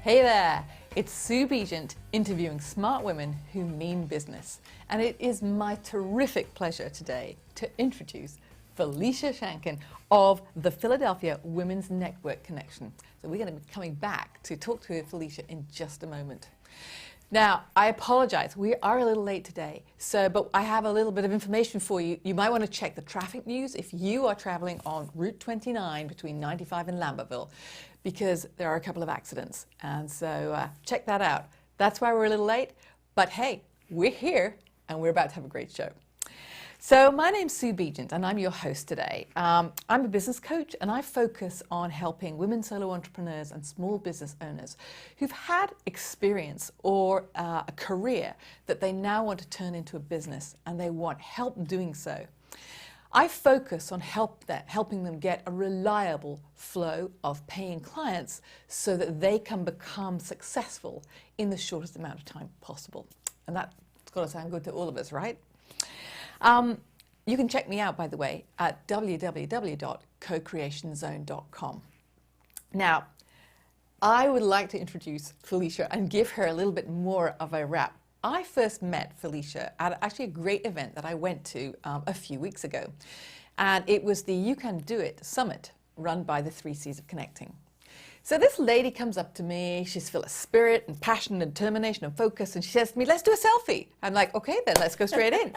Hey there, it's Sue Begent interviewing smart women who mean business. And it is my terrific pleasure today to introduce Felicia Shanken of the Philadelphia Women's Network Connection. So we're going to be coming back to talk to Felicia in just a moment. Now, I apologize, we are a little late today, but I have a little bit of information for you. You might want to check the traffic news if you are traveling on Route 29 between 95 and Lambertville, because there are a couple of accidents, and so check that out. That's why we're a little late, but hey, we're here, and we're about to have a great show. So my name's Sue Begent, and I'm your host today. I'm a business coach, and I focus on helping women solo entrepreneurs and small business owners who've had experience or a career that they now want to turn into a business, and they want help doing so. I focus on helping them get a reliable flow of paying clients so that they can become successful in the shortest amount of time possible. And that's got to sound good to all of us, right? You can check me out, by the way, at www.cocreationzone.com. Now, I would like to introduce Felicia and give her a little bit more of a wrap. I first met Felicia at actually a great event that I went to a few weeks ago. And it was the You Can Do It Summit run by the 3 C's of Connecting. So this lady comes up to me, she's full of spirit and passion and determination and focus, and she says to me, let's do a selfie. I'm like, okay, then let's go straight in.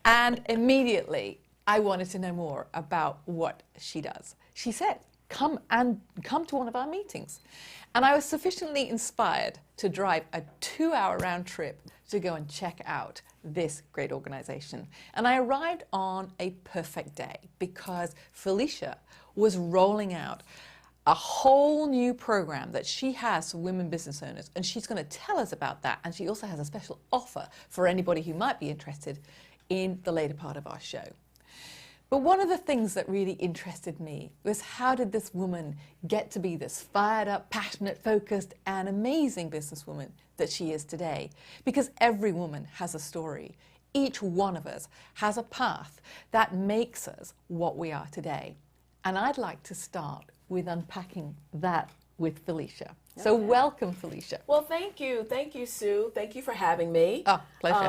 And immediately, I wanted to know more about what she does. She said, come to one of our meetings. And I was sufficiently inspired to drive a 2-hour round trip to go and check out this great organization. And I arrived on a perfect day because Felicia was rolling out a whole new program that she has for women business owners, and she's going to tell us about that. And she also has a special offer for anybody who might be interested in the later part of our show. But one of the things that really interested me was, how did this woman get to be this fired up, passionate, focused, and amazing businesswoman that she is today? Because every woman has a story. Each one of us has a path that makes us what we are today. And I'd like to start with unpacking that with Felicia. So Okay. welcome, Felicia. Well, thank you. Thank you, Sue. Thank you for having me. Oh, pleasure.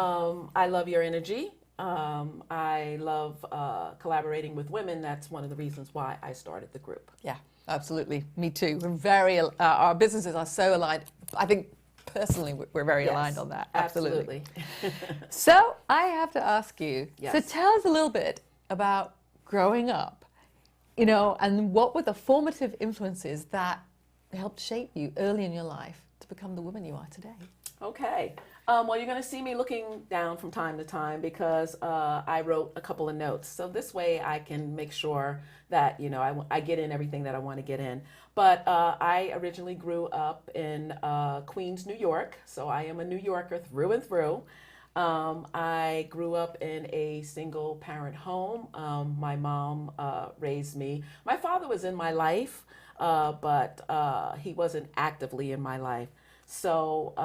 I love your energy. I love collaborating with women. That's one of the reasons why I started the group. Yeah, absolutely. Me too. We're very, our businesses are so aligned. I think personally we're very aligned on that. Absolutely. So I have to ask you, so tell us a little bit about growing up, you know, and what were the formative influences that helped shape you early in your life to become the woman you are today? Okay. Well, you're going to see me looking down from time to time because I wrote a couple of notes. So this way I can make sure that, you know, I get in everything that I want to get in. But I originally grew up in Queens, New York. So I am a New Yorker through and through. I grew up in a single parent home. My mom raised me. My father was in my life, but he wasn't actively in my life. So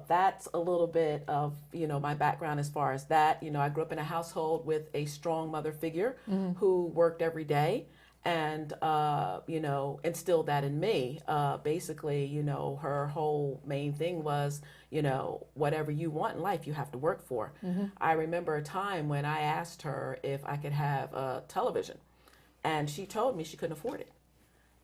that's a little bit of, you know, my background as far as that. You know, I grew up in a household with a strong mother figure who worked every day and, you know, instilled that in me. Basically, you know, her whole main thing was, you know, whatever you want in life, you have to work for. I remember a time when I asked her if I could have a television, and she told me she couldn't afford it.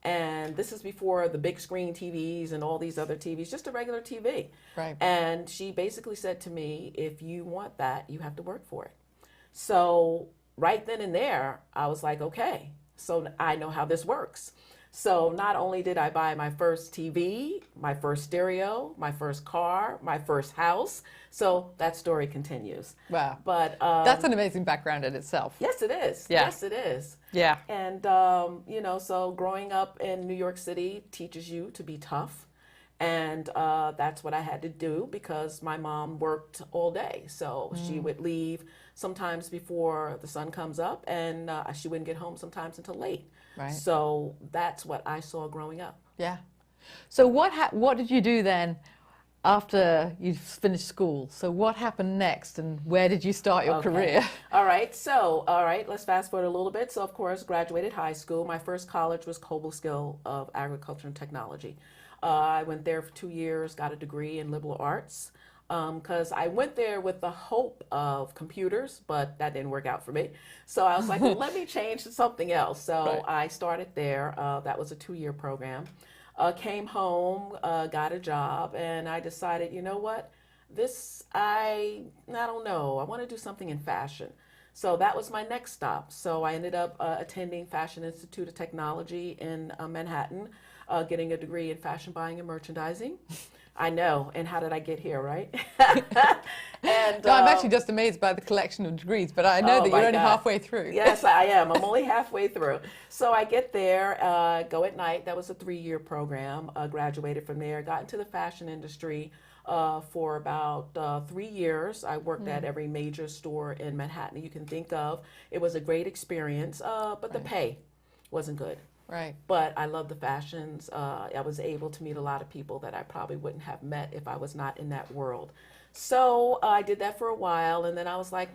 And this is before the big screen TVs and all these other TVs, just a regular TV. Right. And she basically said to me, if you want that, you have to work for it. So right then and there, I was like, okay, so I know how this works. So not only did I buy my first TV, my first stereo, my first car, my first house. So that story continues. Wow. But that's an amazing background in itself. Yes, it is. Yeah. Yes, it is. Yeah. And, you know, so growing up in New York City teaches you to be tough. And that's what I had to do because my mom worked all day. So she would leave sometimes before the sun comes up, and she wouldn't get home sometimes until late. Right. So that's what I saw growing up. Yeah. So what did you do then after you finished school? So what happened next, and where did you start your career? All right, let's fast forward a little bit. So of course, graduated high school. My first college was Cobleskill of Agriculture and Technology. I went there for 2 years, got a degree in liberal arts. Because I went there with the hope of computers, but that didn't work out for me. So I was like, well, let me change to something else. So Right. I started there. That was a 2-year program. Came home, got a job, and I decided, you know what? I don't know. I want to do something in fashion. So that was my next stop. So I ended up attending Fashion Institute of Technology in Manhattan, getting a degree in fashion buying and merchandising. I know. And how did I get here, right? And No, I'm actually just amazed by the collection of degrees, but I know oh that my you're only God. halfway through. Yes, I am. I'm only halfway through. So I get there, go at night. That was a 3-year program. Graduated from there, got into the fashion industry for about 3 years. I worked at every major store in Manhattan you can think of. It was a great experience, but the Right. pay wasn't good. Right. But I love the fashions. I was able to meet a lot of people that I probably wouldn't have met if I was not in that world. So I did that for a while, and then I was like,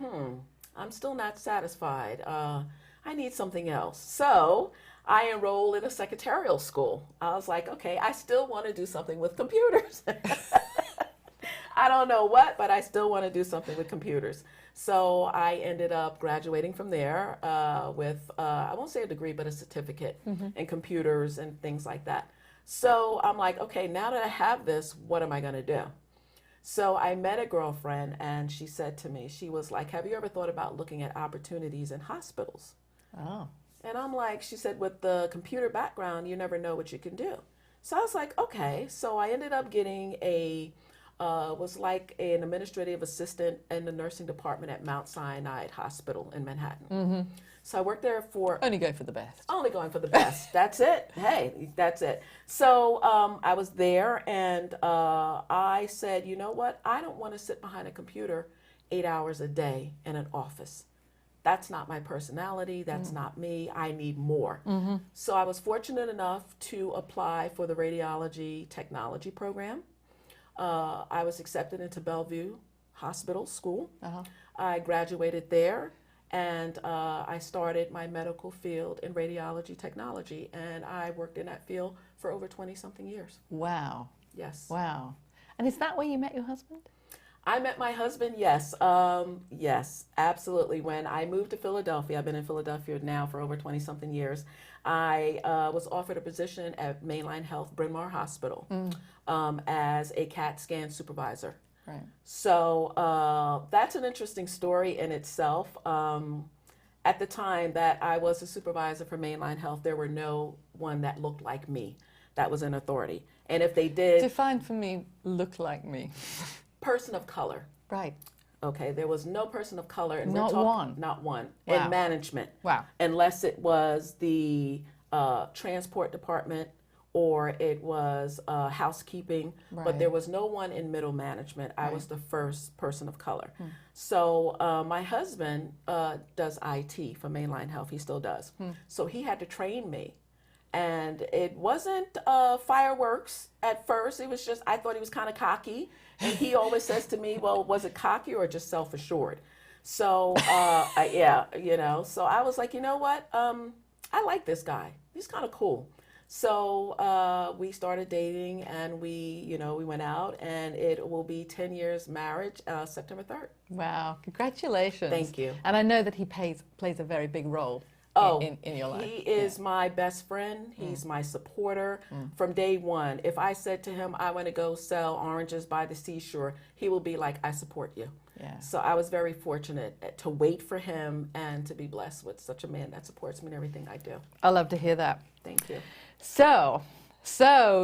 I'm still not satisfied. I need something else. So I enrolled in a secretarial school. I was like, okay, I still want to do something with computers. I don't know what, but I still want to do something with computers. So I ended up graduating from there with, I won't say a degree, but a certificate in computers and things like that. So I'm like, okay, now that I have this, what am I going to do? So I met a girlfriend, and she said to me, she was like, have you ever thought about looking at opportunities in hospitals? Oh. And I'm like, she said, with the computer background, you never know what you can do. So I was like, okay. So I ended up getting was like an administrative assistant in the nursing department at Mount Sinai Hospital in Manhattan. So I worked there for Only go for the best. only going for the best. That's it. Hey, that's it. So I was there, and I said, you know what? I don't want to sit behind a computer 8 hours a day in an office. That's not my personality. That's not me. I need more. So I was fortunate enough to apply for the radiology technology program. I was accepted into Bellevue Hospital School. I graduated there, and I started my medical field in radiology technology, and I worked in that field for over 20-something years. Wow. Yes. Wow. And is that where you met your husband? I met my husband, yes. Yes, absolutely. When I moved to Philadelphia, I've been in Philadelphia now for over 20-something years, I was offered a position at Mainline Health Bryn Mawr Hospital as a CAT scan supervisor. Right. So that's an interesting story in itself. At the time that I was a supervisor for Mainline Health, there were no one that looked like me that was in authority. And if they did, Define for me, look like me. person of color. Right. Okay, there was no person of color. And Not one. Not one. Wow. In management. Wow. Unless it was the transport department or it was housekeeping. Right. But there was no one in middle management. I was the first person of color. So my husband does IT for Mainline Health. He still does. So he had to train me. And it wasn't fireworks at first. It was just, I thought he was kind of cocky. And he always says to me, well, was it cocky or just self-assured? So, yeah, you know, so I was like, you know what? I like this guy. He's kind of cool. So we started dating, and we went out, and it will be 10 years marriage, September 3rd. Wow. Congratulations. Thank you. And I know that he plays a very big role in your life. He is my best friend. He's my supporter from day one. If I said to him, I want to go sell oranges by the seashore, he will be like, I support you. Yeah. So I was very fortunate to wait for him and to be blessed with such a man that supports me in everything I do. I love to hear that. Thank you. So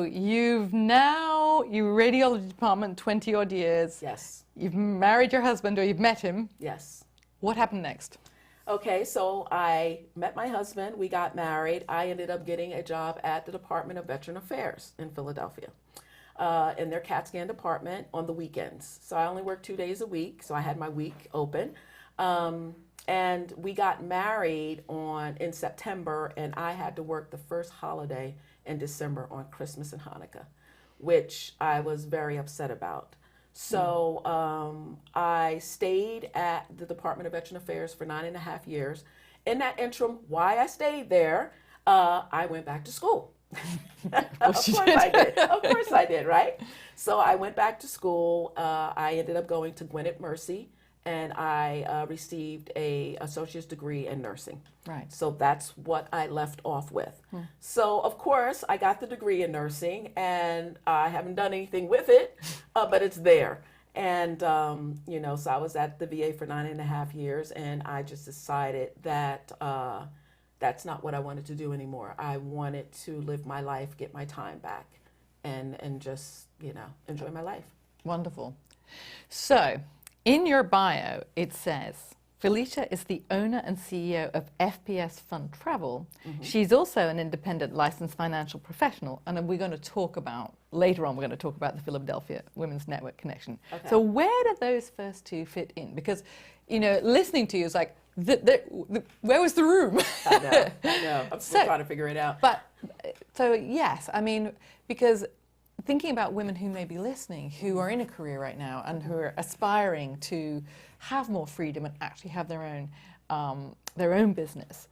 you radiology department 20 odd years. Yes. You've married your husband, or you've met him. Yes. What happened next? Okay, so I met my husband. We got married. I ended up getting a job at the Department of Veteran Affairs in Philadelphia, in their CAT scan department on the weekends. So I only worked 2 days a week, so I had my week open. And we got married in September, and I had to work the first holiday in December on Christmas and Hanukkah, which I was very upset about. So I stayed at the Department of Veteran Affairs for 9.5 years. In that interim, why I stayed there, I went back to school. Of course you I did. did. Of course I did, right? So I went back to school. I ended up going to Gwinnett Mercy, and I received a associate's degree in nursing. Right. So that's what I left off with. So of course I got the degree in nursing, and I haven't done anything with it, but it's there. And you know, so I was at the VA for 9.5 years, and I just decided that that's not what I wanted to do anymore. I wanted to live my life, get my time back, and just, you know, enjoy my life. Wonderful. So, in your bio, it says, Felicia is the owner and CEO of FPS Fund Travel. She's also an independent licensed financial professional, and we're going to talk about, later on, we're going to talk about the Philadelphia Women's Network connection. Okay. So where do those first two fit in? Because, you know, listening to you is like, where was the room? I know. I'm still trying to figure it out. But, so yes, I mean, because thinking about women who may be listening, who are in a career right now and who are aspiring to have more freedom and actually have their own business,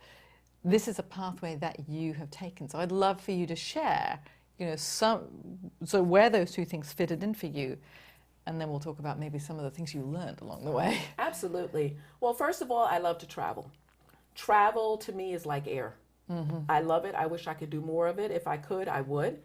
this is a pathway that you have taken. So I'd love for you to share, you know, so where those two things fitted in for you, and then we'll talk about maybe some of the things you learned along the way. Absolutely. Well, first of all, I love to travel. Travel to me is like air. I love it. I wish I could do more of it. If I could, I would.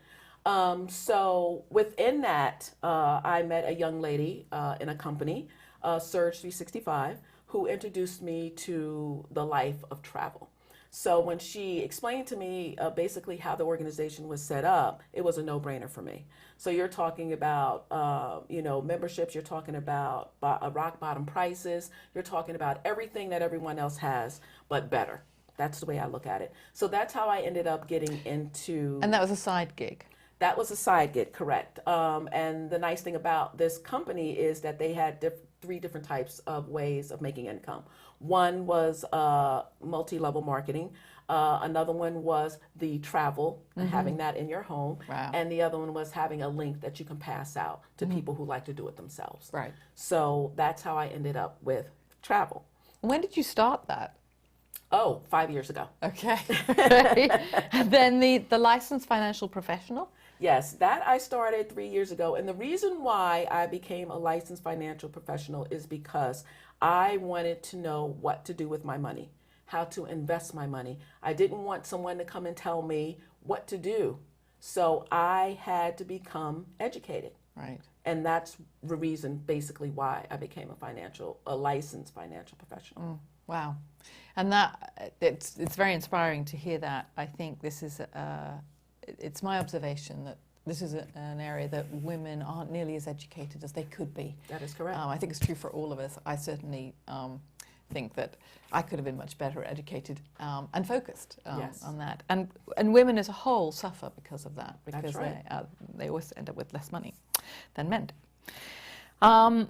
So within that, I met a young lady in a company, Surge 365, who introduced me to the life of travel. So when she explained to me basically how the organization was set up, it was a no-brainer for me. So you're talking about, you know, memberships, you're talking about rock bottom prices, you're talking about everything that everyone else has, but better. That's the way I look at it. So that's how I ended up getting into... And that was a side gig. That was a side gig, correct. And the nice thing about this company is that they had three different types of ways of making income. One was multi-level marketing. Another one was the travel, having that in your home. Wow. And the other one was having a link that you can pass out to people who like to do it themselves. Right. So that's how I ended up with travel. When did you start that? Oh, 5 years ago. Okay. And then the licensed financial professional? Yes, that I started 3 years ago. And the reason why I became a licensed financial professional is because I wanted to know what to do with my money, how to invest my money. I didn't want someone to come and tell me what to do. So I had to become educated. Right. And that's the reason basically why I became a licensed financial professional. Wow. And that it's very inspiring to hear that. I think this is it's my observation that this is an area that women aren't nearly as educated as they could be. That is correct. I think it's true for all of us. I certainly think that I could have been much better educated and focused Yes. on that. And women as a whole suffer because of that, because That's right. they always end up with less money than men do.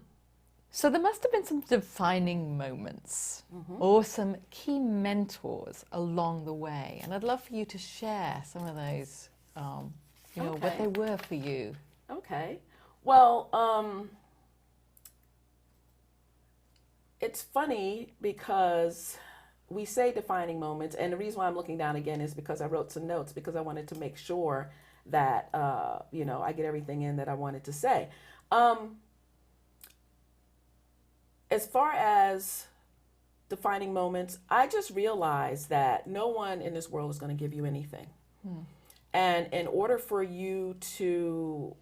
So there must have been some defining moments or some key mentors along the way. And I'd love for you to share some of those, you know, what they were for you. Okay. Well, it's funny because we say defining moments, and the reason why I'm looking down again is because I wrote some notes because I wanted to make sure that, you know, I get everything in that I wanted to say. As far as defining moments, I just realized that no one in this world is going to give you anything. And in order for you to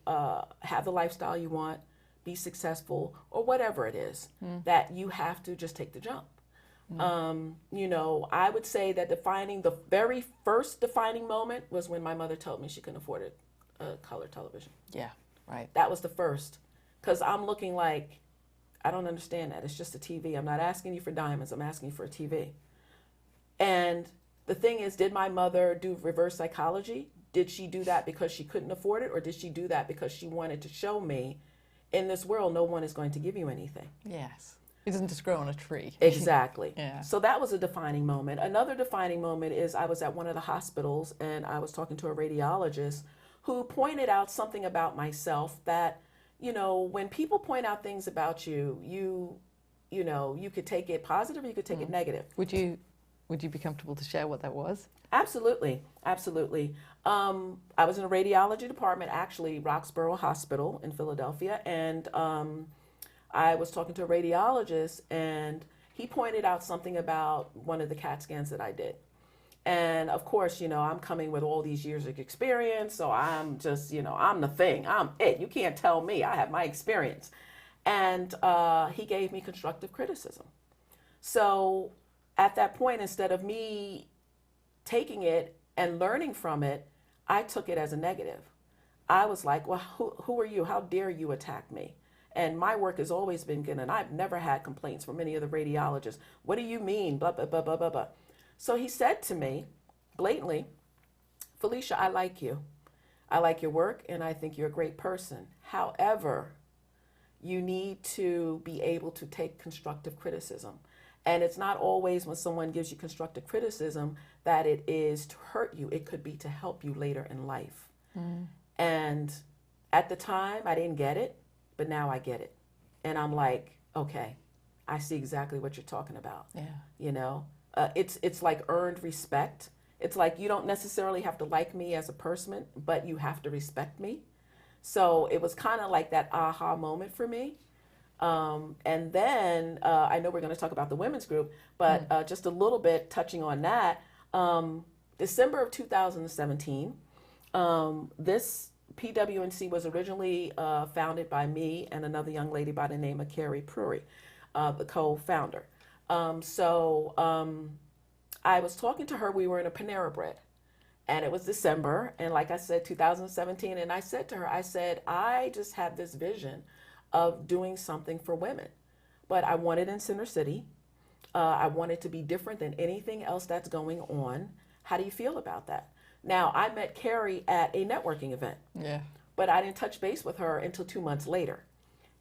have the lifestyle you want, be successful, or whatever it is, that you have to just take the jump. You know, I would say that the very first defining moment was when my mother told me she couldn't afford a color television. Yeah, right. That was the first. Because I'm looking like, I don't understand that. It's just a TV. I'm not asking you for diamonds. I'm asking you for a TV. And the thing is, did my mother do reverse psychology? Did she do that because she couldn't afford it? Or did she do that because she wanted to show me, in this world, no one is going to give you anything? Yes. It doesn't just grow on a tree. Exactly. Yeah. So that was a defining moment. Another defining moment is I was at one of the hospitals and I was talking to a radiologist who pointed out something about myself that, you know, when people point out things about you, you know, you could take it positive or you could take it negative. Would you would you be comfortable to share what that was? Absolutely, absolutely. I was in a radiology department, actually, Roxborough Hospital in Philadelphia, and I was talking to a radiologist, and he pointed out something about one of the CAT scans that I did. And of course, I'm coming with all these years of experience, so I'm just, I'm the thing, I'm it. You can't tell me. I have my experience. And he gave me constructive criticism. So at that point, instead of me taking it and learning from it, I took it as a negative. I was like, well, who are you? How dare you attack me? And my work has always been good, and I've never had complaints from any of the radiologists. What do you mean? Blah, blah, blah, blah, blah, blah. So he said to me blatantly, Felicia, I like you. I like your work, and I think you're a great person. However, you need to be able to take constructive criticism. And it's not always when someone gives you constructive criticism that it is to hurt you. It could be to help you later in life. Mm. And at the time, I didn't get it, but now I get it. And I'm like, okay, I see exactly what you're talking about. Yeah. It's like earned respect. It's like you don't necessarily have to like me as a person, but you have to respect me. So it was kind of like that aha moment for me. And then I know we're going to talk about the women's group, but just a little bit touching on that. December of 2017, this PWNC was originally founded by me and another young lady by the name of Carrie Prury, the co-founder. I was talking to her. We were in a Panera Bread. And it was December, and like I said, 2017, and I said to her, I just have this vision of doing something for women. But I want it in Center City. I want it to be different than anything else that's going on. How do you feel about that? Now, I met Carrie at a networking event. Yeah. But I didn't touch base with her until 2 months later.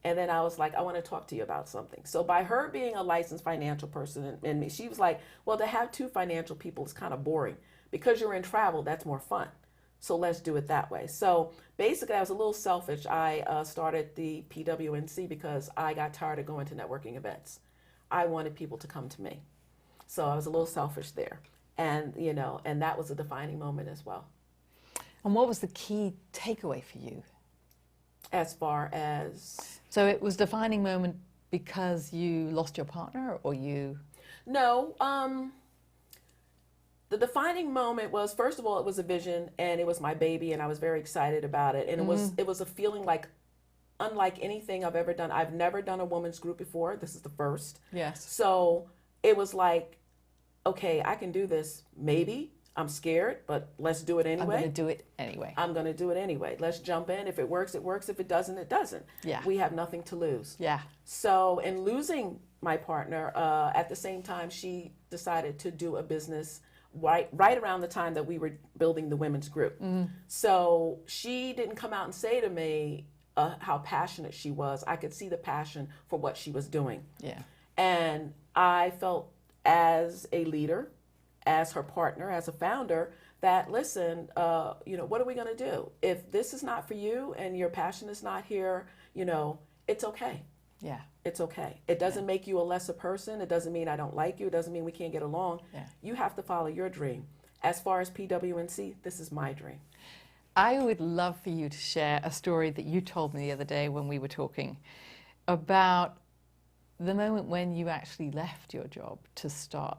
And then I was like, I want to talk to you about something. So by her being a licensed financial person and me, she was like, well, to have two financial people is kind of boring. Because you're in travel, that's more fun. So let's do it that way. So basically, I was a little selfish. I started the PWNC because I got tired of going to networking events. I wanted people to come to me. So I was a little selfish there. And, and that was a defining moment as well. And what was the key takeaway for you? As far as? So it was a defining moment because you lost your partner or you? No. The defining moment was, first of all, it was a vision and it was my baby and I was very excited about it. And it was a feeling like unlike anything I've ever done. I've never done a women's group before. This is the first. Yes. So it was like, okay, I can do this. Maybe I'm scared, but let's do it anyway. I'm going to do it anyway. I'm going to do it anyway. Let's jump in. If it works, it works. If it doesn't, it doesn't. Yeah. We have nothing to lose. Yeah. So in losing my partner, at the same time, she decided to do a business right around the time that we were building the women's group. Mm. So she didn't come out and say to me how passionate she was. I could see the passion for what she was doing. Yeah. And I felt as a leader, as her partner, as a founder, that listen, what are we going to do? If this is not for you and your passion is not here, it's okay. Yeah. It's okay. It doesn't make you a lesser person. It doesn't mean I don't like you. It doesn't mean we can't get along. Yeah. You have to follow your dream. As far as PWNC, this is my dream. I would love for you to share a story that you told me the other day when we were talking about the moment when you actually left your job to start.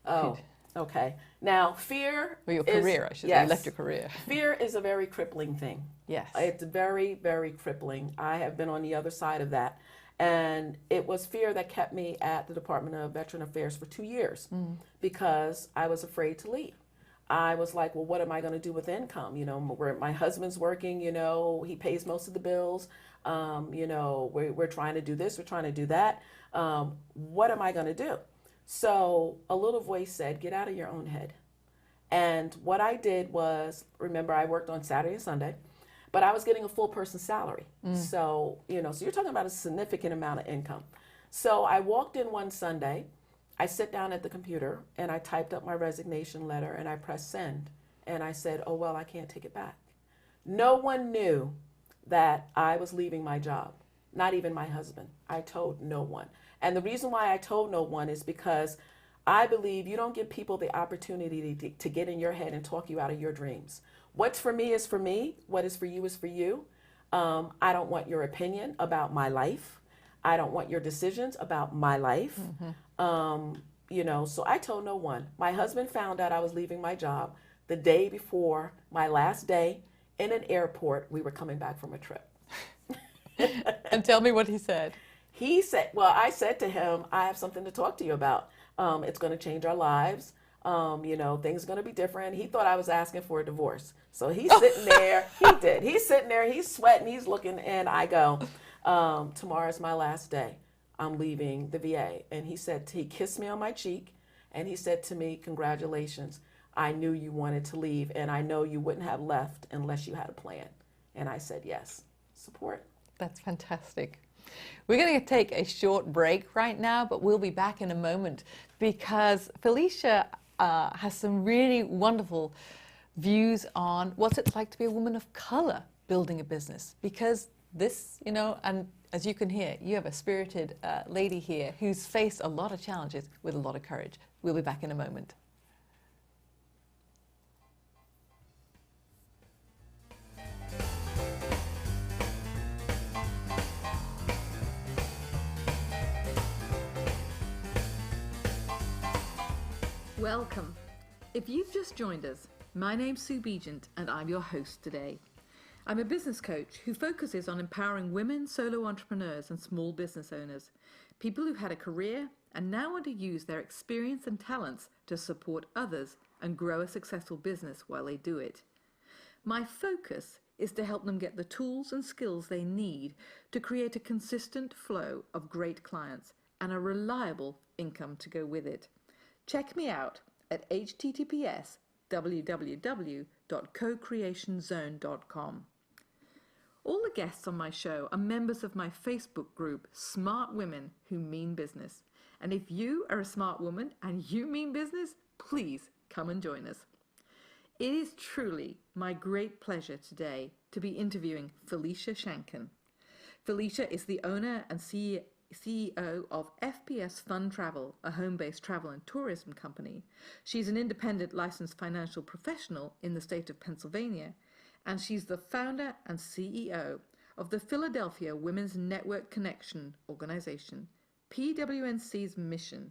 Oh, okay. Now, fear or your career, I should say. You left your career. Fear is a very crippling thing. Yes. It's very, very crippling. I have been on the other side of that. And it was fear that kept me at the Department of Veteran Affairs for 2 years because I was afraid to leave. I was like, well, what am I going to do with income? Where my husband's working, he pays most of the bills. We're trying to do this, we're trying to do that. What am I going to do? So a little voice said, get out of your own head. And what I did was, remember, I worked on Saturday and Sunday. But I was getting a full person salary. So, so you're talking about a significant amount of income. So I walked in one Sunday, I sat down at the computer and I typed up my resignation letter and I pressed send. And I said, oh, well, I can't take it back. No one knew that I was leaving my job, not even my husband. I told no one. And the reason why I told no one is because I believe you don't give people the opportunity to get in your head and talk you out of your dreams. What's for me is for me. What is for you is for you. I don't want your opinion about my life. I don't want your decisions about my life. So I told no one. My husband found out I was leaving my job the day before my last day in an airport. We were coming back from a trip. And tell me what he said. He said, well, I said to him, I have something to talk to you about. It's going to change our lives. Things are going to be different. He thought I was asking for a divorce. So he's sitting there. He did. He's sitting there. He's sweating. He's looking. And I go, tomorrow's my last day. I'm leaving the VA. And he kissed me on my cheek. And he said to me, congratulations. I knew you wanted to leave. And I know you wouldn't have left unless you had a plan. And I said, yes, support. That's fantastic. We're going to take a short break right now, but we'll be back in a moment because Felicia has some really wonderful views on what it's like to be a woman of color building a business. Because this, and as you can hear, you have a spirited lady here who's faced a lot of challenges with a lot of courage. We'll be back in a moment. Welcome. If you've just joined us, my name's Sue Begent and I'm your host today. I'm a business coach who focuses on empowering women, solo entrepreneurs and small business owners, people who had a career and now want to use their experience and talents to support others and grow a successful business while they do it. My focus is to help them get the tools and skills they need to create a consistent flow of great clients and a reliable income to go with it. Check me out at https://www.cocreationzone.com. All the guests on my show are members of my Facebook group, Smart Women Who Mean Business. And if you are a smart woman and you mean business, please come and join us. It is truly my great pleasure today to be interviewing Felicia Shanken. Felicia is the owner and CEO of FPS Fun Travel, a home-based travel and tourism company. She's an independent licensed financial professional in the state of Pennsylvania, and she's the founder and CEO of the Philadelphia Women's Network Connection organization. PWNC's mission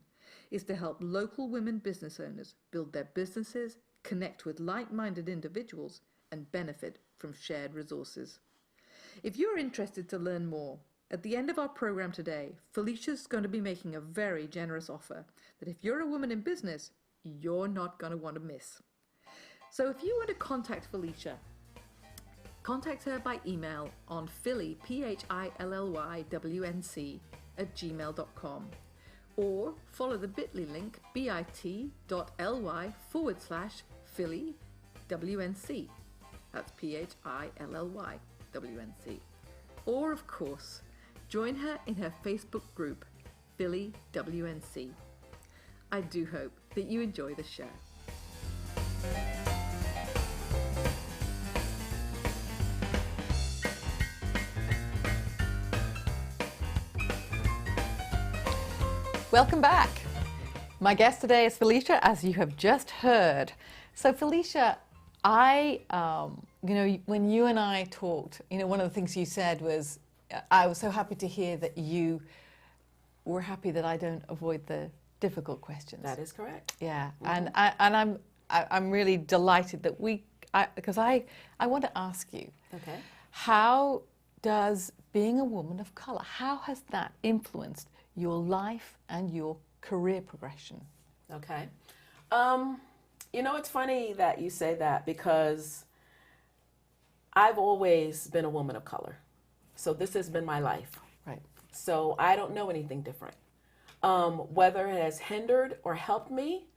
is to help local women business owners build their businesses, connect with like-minded individuals, and benefit from shared resources. If you're interested to learn more, at the end of our program today, Felicia's going to be making a very generous offer that if you're a woman in business, you're not going to want to miss. So if you want to contact Felicia, contact her by email on Philly, PHILLYWNC or follow the bit.ly link bit.ly/PhillyWNC. That's PHILLYWNC. Or of course, join her in her Facebook group, Philly WNC. I do hope that you enjoy the show. Welcome back. My guest today is Felicia, as you have just heard. So Felicia, when you and I talked, one of the things you said was, I was so happy to hear that you were happy that I don't avoid the difficult questions. That is correct. Yeah, mm-hmm. and I'm really delighted that because I want to ask you, okay, how does being a woman of color, how has that influenced your life and your career progression? Okay, it's funny that you say that because I've always been a woman of color. So this has been my life. Right. So I don't know anything different. Whether it has hindered or helped me,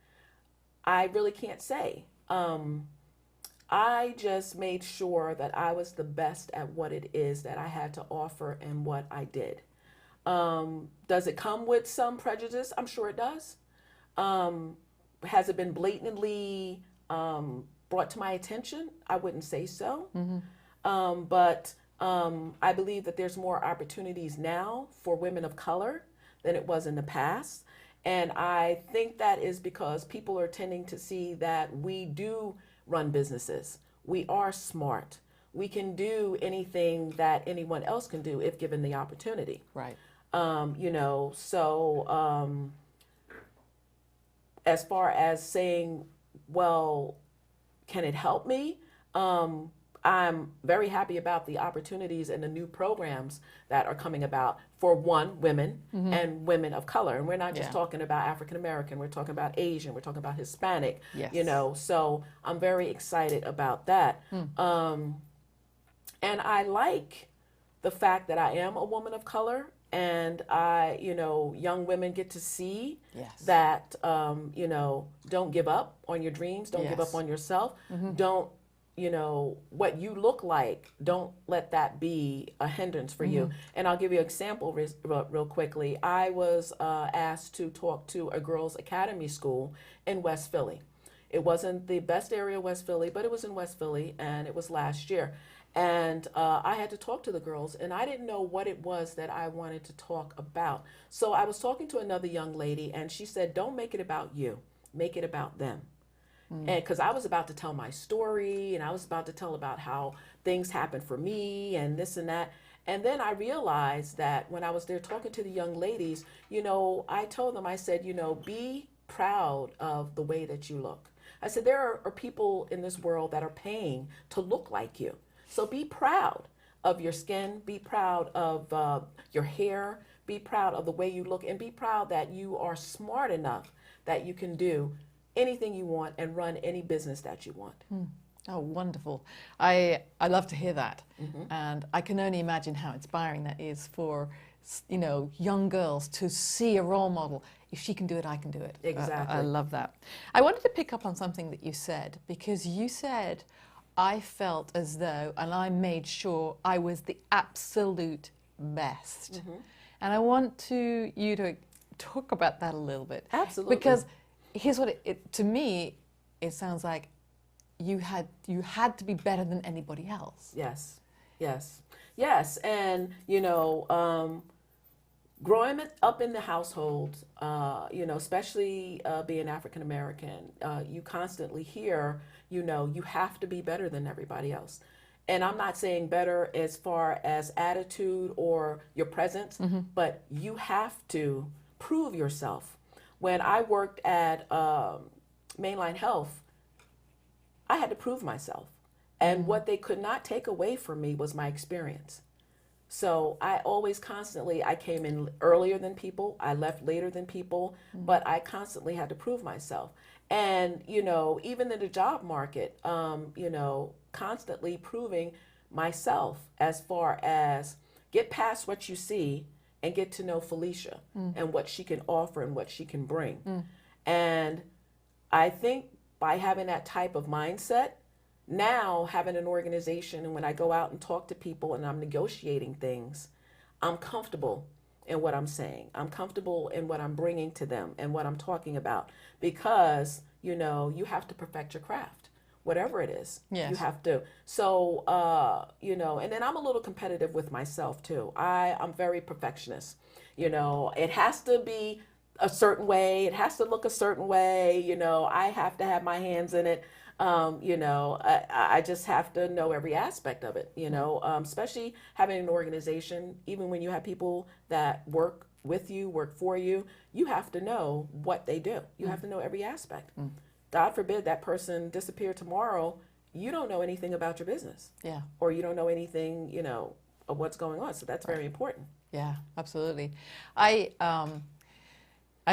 I really can't say. I just made sure that I was the best at what it is that I had to offer and what I did. Does it come with some prejudice? I'm sure it does. Has it been blatantly brought to my attention? I wouldn't say so. Mm-hmm. But I believe that there's more opportunities now for women of color than it was in the past. And I think that is because people are tending to see that we do run businesses. We are smart. We can do anything that anyone else can do if given the opportunity. Right. As far as saying, well, can it help me? I'm very happy about the opportunities and the new programs that are coming about for women and women of color. And we're not just talking about African American, we're talking about Asian, we're talking about Hispanic, so I'm very excited about that. And I like the fact that I am a woman of color, and young women get to see that, don't give up on your dreams, don't give up on yourself, don't, what you look like, don't let that be a hindrance for you. And I'll give you an example real quickly. I was asked to talk to a girls' academy school in West Philly. It wasn't the best area of West Philly, but it was in West Philly, and it was last year. And I had to talk to the girls, and I didn't know what it was that I wanted to talk about. So I was talking to another young lady, and she said, don't make it about you, make it about them. And because I was about to tell my story, and I was about to tell about how things happened for me and this and that. And then I realized that when I was there talking to the young ladies, I told them, I said, be proud of the way that you look. I said, there are people in this world that are paying to look like you. So be proud of your skin, be proud of your hair, be proud of the way you look, and be proud that you are smart enough that you can do anything you want and run any business that you want. Oh, wonderful. I love to hear that. And I can only imagine how inspiring that is for, young girls to see a role model. If she can do it, I can do it. Exactly. I love that. I wanted to pick up on something that you said, because you said, I felt as though, and I made sure I was the absolute best. And I want you to talk about that a little bit. Absolutely. Because here's what to me, it sounds like you had to be better than anybody else. Yes. And, growing up in the household, especially being African American, you constantly hear, you have to be better than everybody else. And I'm not saying better as far as attitude or your presence, but you have to prove yourself. When I worked at Mainline Health, I had to prove myself. And what they could not take away from me was my experience. So I always I came in earlier than people, I left later than people, but I constantly had to prove myself. And, even in the job market, constantly proving myself as far as get past what you see and get to know Felicia and what she can offer and what she can bring. And I think by having that type of mindset, now having an organization, and when I go out and talk to people and I'm negotiating things, I'm comfortable in what I'm saying. I'm comfortable in what I'm bringing to them and what I'm talking about, because, you have to perfect your craft, whatever it is. Yes. You have to. So, and then I'm a little competitive with myself too. I'm very perfectionist. It has to be a certain way. It has to look a certain way. I have to have my hands in it. I just have to know every aspect of it, especially having an organization. Even when you have people that work with you, work for you, you have to know what they do. You have to know every aspect. God forbid that person disappear tomorrow. You don't know anything about your business. Yeah. Or you don't know anything, of what's going on. So that's very important. Yeah, absolutely. I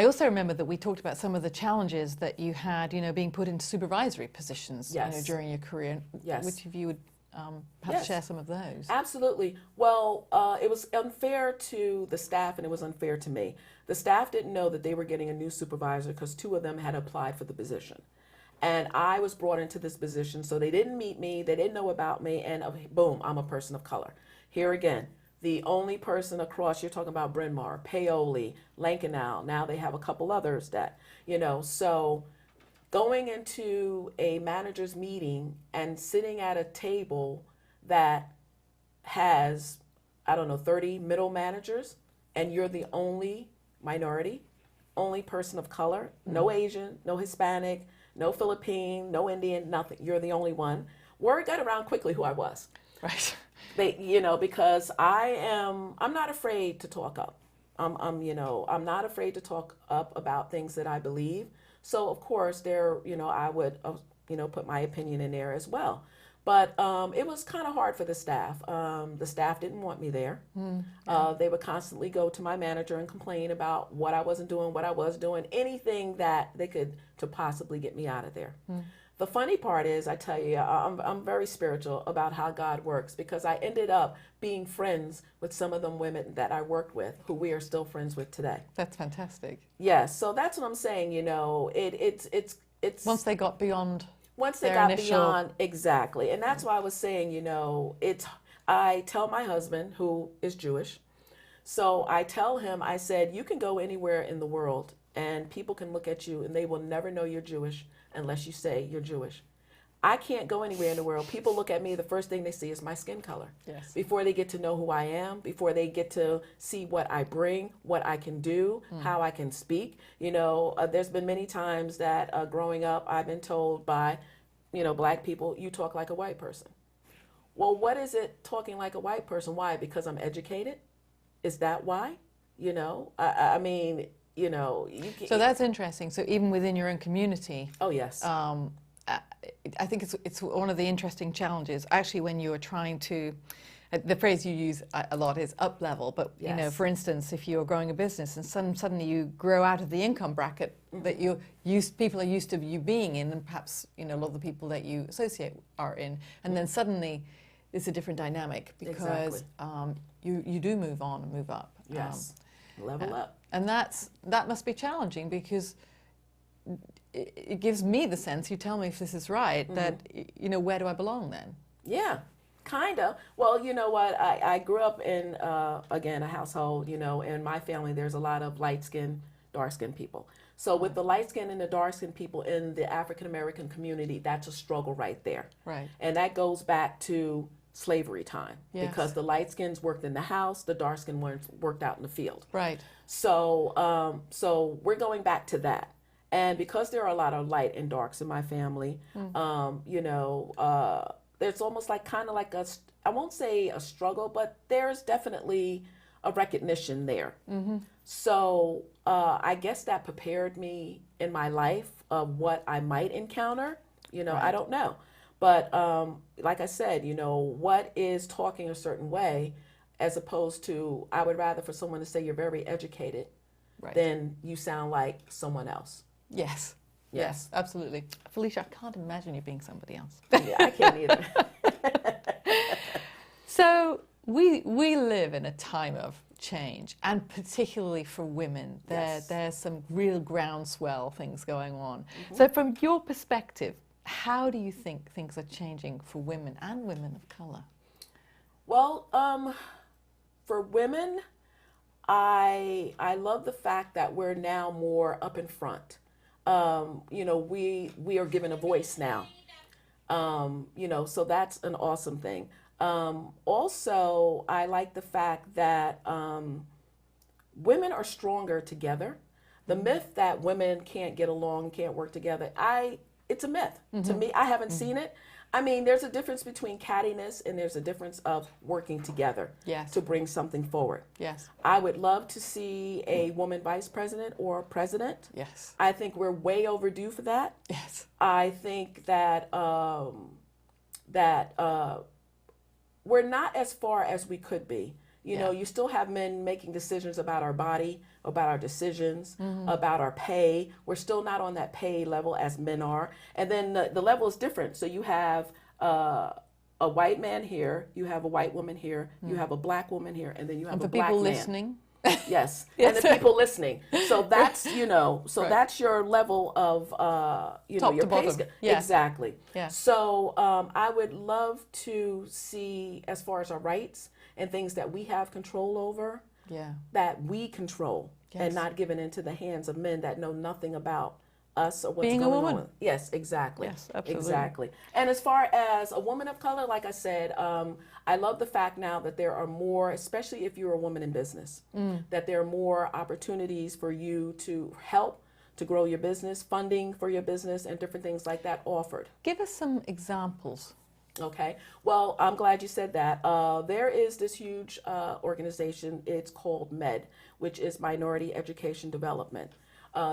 also remember that we talked about some of the challenges that you had, being put into supervisory positions during your career. Yes. Which of you would perhaps share some of those? Absolutely. Well, it was unfair to the staff, and it was unfair to me. The staff didn't know that they were getting a new supervisor because 2 of them had applied for the position. And I was brought into this position, so they didn't meet me, they didn't know about me, and boom, I'm a person of color. Here again, the only person across, you're talking about Bryn Mawr, Paoli, Lankenau, now they have a couple others that, so going into a manager's meeting and sitting at a table that has, 30 middle managers, and you're the only minority, only person of color, no Asian, no Hispanic, no Philippine, no Indian, nothing. You're the only one. Word got around quickly who I was. Right. They, because I'm not afraid to talk up. I'm not afraid to talk up about things that I believe. So of course I would, put my opinion in there as well. But it was kind of hard for the staff. The staff didn't want me there. They would constantly go to my manager and complain about what I wasn't doing, what I was doing, anything that they could to possibly get me out of there. The funny part is, I tell you, I'm very spiritual about how God works, because I ended up being friends with some of them women that I worked with, who we are still friends with today. That's fantastic. Yes, so that's what I'm saying. It's Once they got beyond. Once they got beyond, exactly. And that's why I was saying, I tell my husband, who is Jewish, so I tell him, I said, you can go anywhere in the world and people can look at you and they will never know you're Jewish unless you say you're Jewish. I can't go anywhere in the world. People look at me, the first thing they see is my skin color. Yes. Before they get to know who I am, before they get to see what I bring, what I can do, how I can speak. There's been many times that growing up, I've been told by, Black people, you talk like a white person. Well, what is it talking like a white person? Why? Because I'm educated? Is that why? I mean, you can, So that's interesting. So even within your own community. Oh, yes. I think it's one of the interesting challenges. Actually, when you are trying to, the phrase you use a lot is up level. But Yes. for instance, if you're growing a business and suddenly you grow out of the income bracket that people are used to you being in, and perhaps a lot of the people that you associate are in, and then suddenly it's a different dynamic because you do move on and move up. Yes. Level up. And that must be challenging, because it gives me the sense, you tell me if this is right, that, where do I belong then? Yeah, kind of. Well, you know what? I grew up in, again, a household, in my family, there's a lot of light-skinned, dark-skinned people. So with the light-skinned and the dark-skinned people in the African-American community, that's a struggle right there. Right. And that goes back to slavery time, Yes. because the light skins worked in the house, the dark skinned ones worked out in the field. Right. So we're going back to that. And because there are a lot of light and darks in my family, there's almost like kind of like I won't say a struggle, but there's definitely a recognition there. So I guess that prepared me in my life of what I might encounter. Right. I don't know. But like I said, what is talking a certain way, as opposed to, I would rather for someone to say you're very educated than you sound like someone else. Yes. Yes, absolutely. Felicia, I can't imagine you being somebody else. Yeah, I can't either. So we live in a time of change, and particularly for women, there's some real groundswell things going on. So from your perspective, how do you think things are changing for women and women of color? Well, for women, I love the fact that we're now more up in front. We are given a voice now. So that's an awesome thing. Also, I like the fact that women are stronger together. The myth that women can't get along, can't work together, it's a myth. To me, I haven't seen it. I mean, there's a difference between cattiness and there's a difference of working together to bring something forward. Yes. I would love to see a woman vice president or president. Yes. I think we're way overdue for that. Yes. I think that we're not as far as we could be. You still have men making decisions about our body, about our decisions, about our pay. We're still not on that pay level as men are. And then the level is different. So you have a white man here, you have a white woman here, you have a black woman here, and then you have a black man. And for people listening. Yes, and the people listening. So that's, that's your level of, Top your to bottom. pay scale. Yeah. Exactly. Yeah. So I would love to see, as far as our rights and things that we have control over, that we control and not given into the hands of men that know nothing about us or what's Being a going woman. on. Yes, exactly. Yes, absolutely. Exactly. And as far as a woman of color, like I said, I love the fact now that there are more, especially if you're a woman in business, that there are more opportunities for you to help to grow your business, funding for your business, and different things like that offered. Give us some examples. Okay. Well, I'm glad you said that. There is this huge organization. It's called MED, which is Minority Education Development.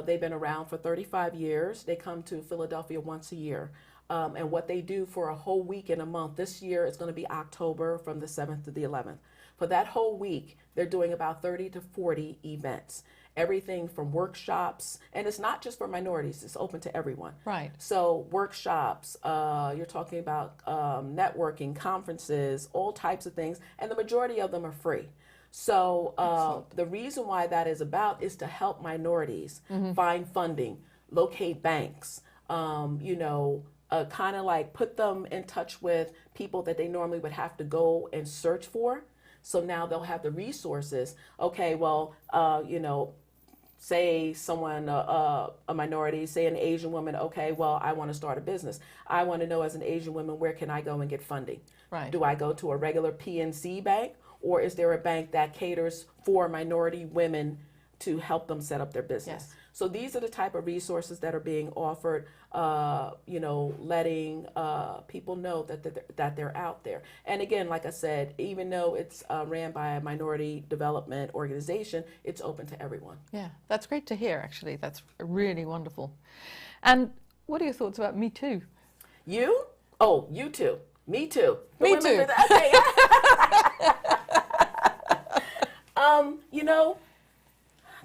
They've been around for 35 years. They come to Philadelphia once a year. And what they do for a whole week and a month, this year it's going to be October from the 7th to the 11th. For that whole week, they're doing about 30 to 40 events. Everything from workshops, and it's not just for minorities, it's open to everyone. Right. So workshops, you're talking about networking, conferences, all types of things, and the majority of them are free. So the reason why that is about is to help minorities find funding, locate banks, kind of like put them in touch with people that they normally would have to go and search for. So now they'll have the resources. Okay, well, say someone, a minority, say an Asian woman, okay, well, I want to start a business. I want to know as an Asian woman, where can I go and get funding? Right. Do I go to a regular PNC bank, or is there a bank that caters for minority women to help them set up their business? Yes. So these are the type of resources that are being offered, letting people know that they're out there. And again, like I said, even though it's ran by a minority development organization, it's open to everyone. Yeah, that's great to hear, actually. That's really wonderful. And what are your thoughts about Me Too? You? Oh, you too. Me too. Me too. Okay.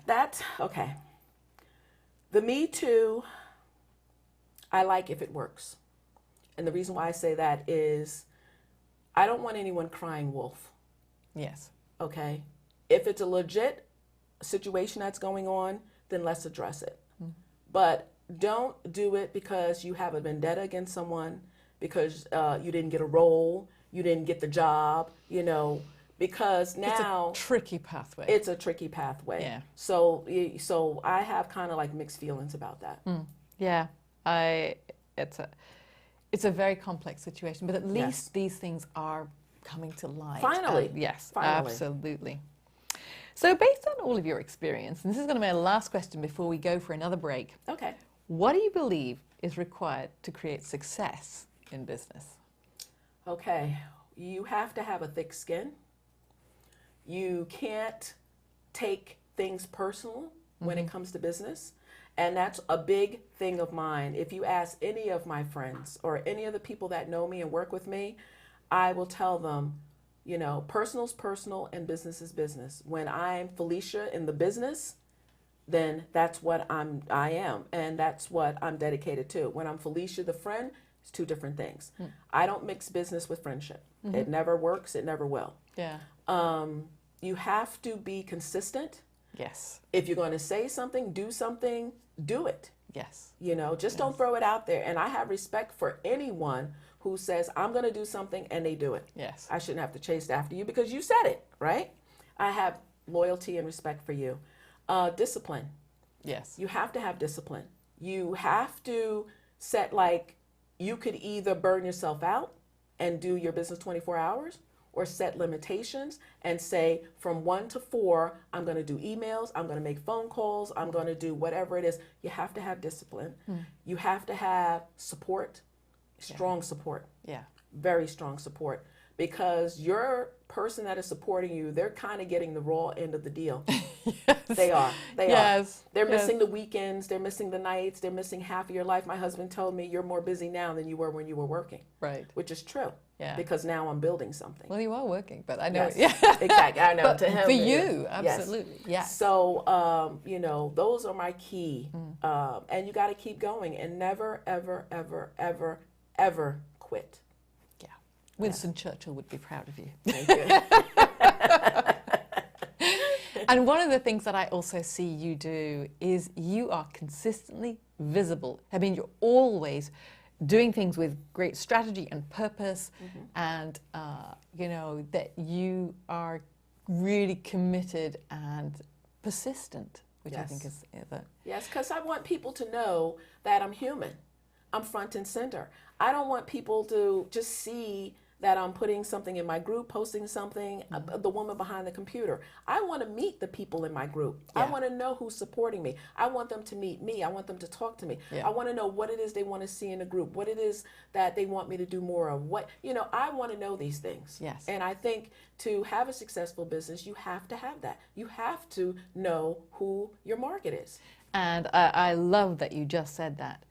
That's okay. The Me Too, I like if it works. And the reason why I say that is I don't want anyone crying wolf. Yes. Okay? If it's a legit situation that's going on, then let's address it. But don't do it because you have a vendetta against someone, because you didn't get a role, you didn't get the job, because now it's a tricky pathway. It's a tricky pathway. Yeah. So I have kind of like mixed feelings about that. Yeah, it's a very complex situation, but at least these things are coming to light. Finally. Yes, Finally. absolutely. So based on all of your experience, and this is going to be my last question before we go for another break. Okay. What do you believe is required to create success in business? Okay. You have to have a thick skin. You can't take things personal when it comes to business. And that's a big thing of mine. If you ask any of my friends or any of the people that know me and work with me, I will tell them, personal's personal and business is business. When I'm Felicia in the business, then that's what I am. And that's what I'm dedicated to. When I'm Felicia the friend, it's two different things. I don't mix business with friendship. It never works. It never will. Yeah. You have to be consistent. Yes. If you're going to say something, do it. Yes. Just don't throw it out there. And I have respect for anyone who says, I'm going to do something, and they do it. Yes. I shouldn't have to chase after you because you said it, right? I have loyalty and respect for you. Discipline. Yes. You have to have discipline. You have to set, you could either burn yourself out and do your business 24 hours, or set limitations and say from 1 to 4, I'm going to do emails, I'm going to make phone calls, I'm going to do whatever it is. You have to have discipline. You have to have support, strong support. Yeah. Very strong support, because your person that is supporting you, they're kind of getting the raw end of the deal. Yes. They are. Yes. They're missing the weekends. They're missing the nights. They're missing half of your life. My husband told me, you're more busy now than you were when you were working. Right. Which is true. Yeah. Because now I'm building something. Well, you are working, but I know. Yes. Yeah. Exactly. I know. But to him, for you, absolutely. Yes. Yes. So, those are my key. And you got to keep going and never, ever, ever, ever, ever quit. Yeah. Winston Churchill would be proud of you. Thank you. And one of the things that I also see you do is you are consistently visible. I mean, you're always doing things with great strategy and purpose, and that you are really committed and persistent which I think is the... Yes, because I want people to know that I'm human. I'm front and center. I don't want people to just see that I'm putting something in my group, posting something, the woman behind the computer. I want to meet the people in my group. Yeah. I want to know who's supporting me. I want them to meet me. I want them to talk to me. Yeah. I want to know what it is they want to see in a group, what it is that they want me to do more of. I want to know these things. Yes. And I think to have a successful business, you have to have that. You have to know who your market is. And I love that you just said that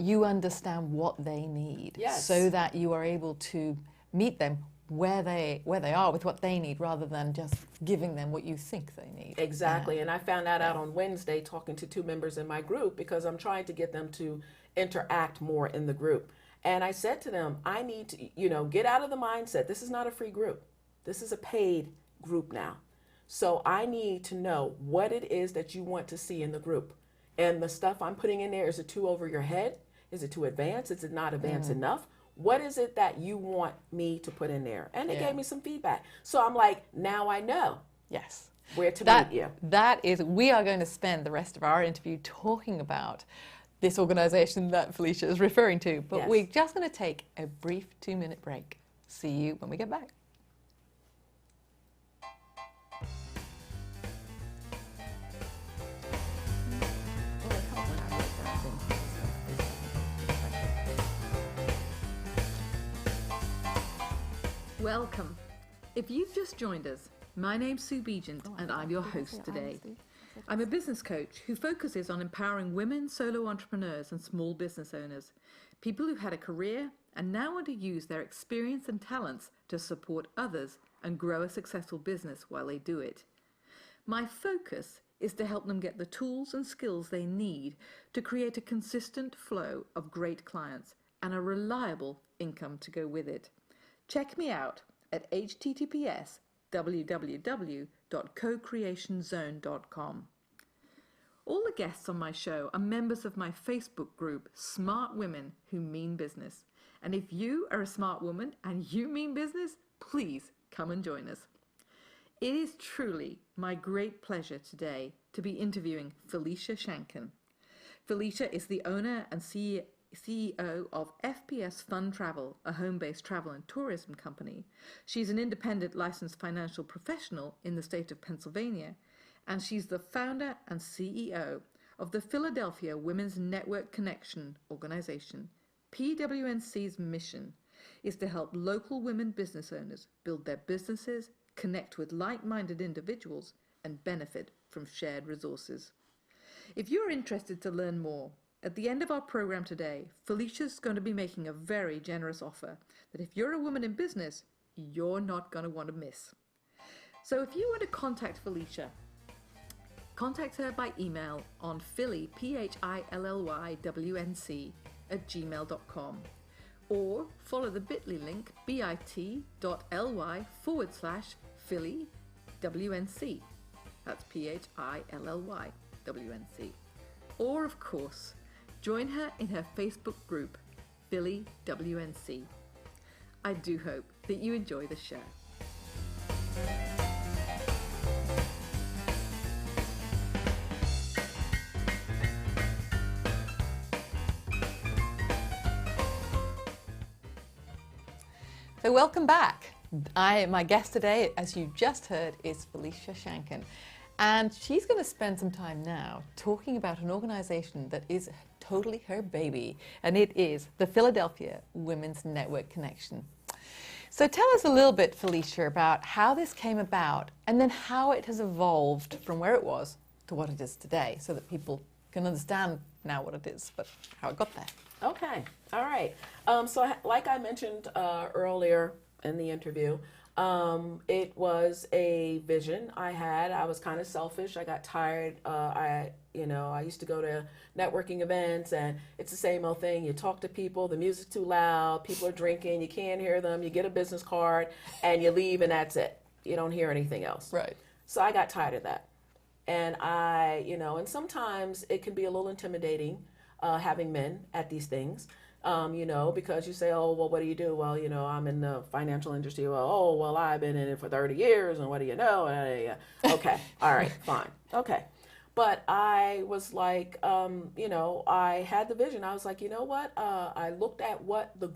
you understand what they need, yes, so that you are able to meet them where they are with what they need, rather than just giving them what you think they need. Exactly. And I found that out on Wednesday talking to 2 members in my group, because I'm trying to get them to interact more in the group. And I said to them, I need to, get out of the mindset. This is not a free group. This is a paid group now. So I need to know what it is that you want to see in the group. And the stuff I'm putting in there, is it too over your head? Is it too advanced? Is it not advanced enough? What is it that you want me to put in there? And they gave me some feedback. So I'm like, now I know. Yes. Where to meet you. We are going to spend the rest of our interview talking about this organization that Felicia is referring to. But we're just going to take a brief 2-minute break. See you when we get back. Welcome. If you've just joined us, my name's Sue Begent and I'm your host today. I'm a business coach who focuses on empowering women solo entrepreneurs and small business owners, people who've had a career and now want to use their experience and talents to support others and grow a successful business while they do it. My focus is to help them get the tools and skills they need to create a consistent flow of great clients and a reliable income to go with it. Check me out at https://www.cocreationzone.com. All the guests on my show are members of my Facebook group, Smart Women Who Mean Business. And if you are a smart woman and you mean business, please come and join us. It is truly my great pleasure today to be interviewing Felicia Shanken. Felicia is the owner and CEO of FPS Fun Travel, a home-based travel and tourism company. She's an independent licensed financial professional in the state of Pennsylvania, and she's the founder and CEO of the Philadelphia Women's Network Connection organization. PWNC's mission is to help local women business owners build their businesses, connect with like-minded individuals, and benefit from shared resources. If you're interested to learn more, at the end of our program today, Felicia's going to be making a very generous offer that if you're a woman in business, you're not going to want to miss. So if you want to contact Felicia, contact her by email on Philly, PHILLYWNC or follow the bit.ly link bit.ly/PhillyWNC. That's PHILLYWNC. Or, of course, join her in her Facebook group, Philly WNC. I do hope that you enjoy the show. So welcome back. My guest today, as you just heard, is Felicia Shanken. And she's going to spend some time now talking about an organization that is totally her baby, and it is the Philadelphia Women's Network Connection. So tell us a little bit, Felicia, about how this came about and then how it has evolved from where it was to what it is today, so that people can understand now what it is, but how it got there. Okay. All right. So like I mentioned earlier in the interview, it was a vision I had. I was kind of selfish. I got tired. I used to go to networking events, and it's the same old thing. You talk to people, the music's too loud, people are drinking, you can't hear them, you get a business card, and you leave, and that's it. You don't hear anything else. Right. So I got tired of that. And and sometimes it can be a little intimidating having men at these things. Because you say, oh, well, what do you do? Well, I'm in the financial industry. Well, I've been in it for 30 years, and what do you know? Okay, all right, fine, okay. But I was like, I had the vision. I was like, you know what? I looked at what the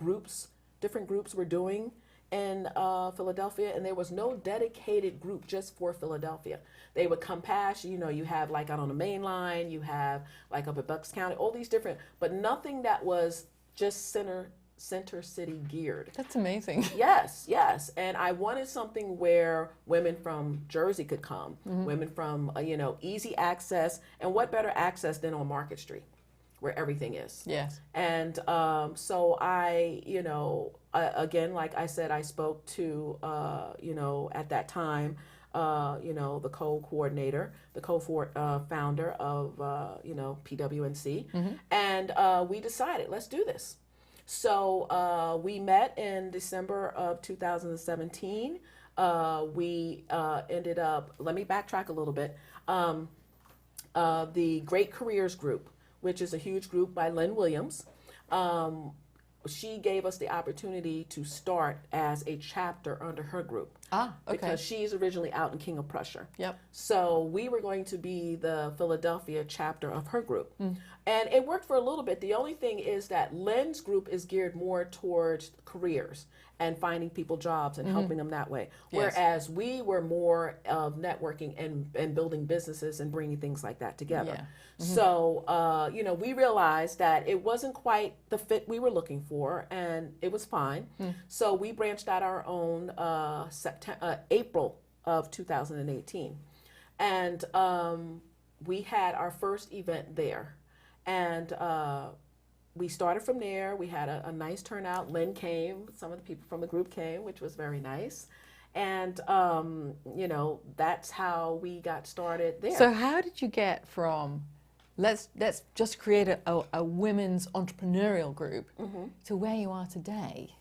different groups were doing in Philadelphia, and there was no dedicated group just for Philadelphia. They would come past, you have like out on the main line, you have like up at Bucks County, all these different, but nothing that was just center city geared. That's amazing. Yes. And I wanted something where women from Jersey could come, women from, easy access. And what better access than on Market Street, where everything is. Yes. And so I, again, like I said, I spoke to, at that time, the co-coordinator, the co-founder of, PWNC. And we decided, let's do this. So we met in December of 2017. We ended up, let me backtrack a little bit, the Great Careers Group, which is a huge group by Lynn Williams. She gave us the opportunity to start as a chapter under her group. Okay. Because she's originally out in King of Prussia. Yep. So we were going to be the Philadelphia chapter of her group. And it worked for a little bit. The only thing is that Lynn's group is geared more towards careers and finding people jobs and helping them that way. Yes. Whereas we were more of networking and building businesses and bringing things like that together. Yeah. So, we realized that it wasn't quite the fit we were looking for, and it was fine. So we branched out our own April of 2018. And we had our first event there. And we started from there. We had a nice turnout. Lynn came. Some of the people from the group came, which was very nice. And, that's how we got started there. So how did you get from let's just create a women's entrepreneurial group to where you are today?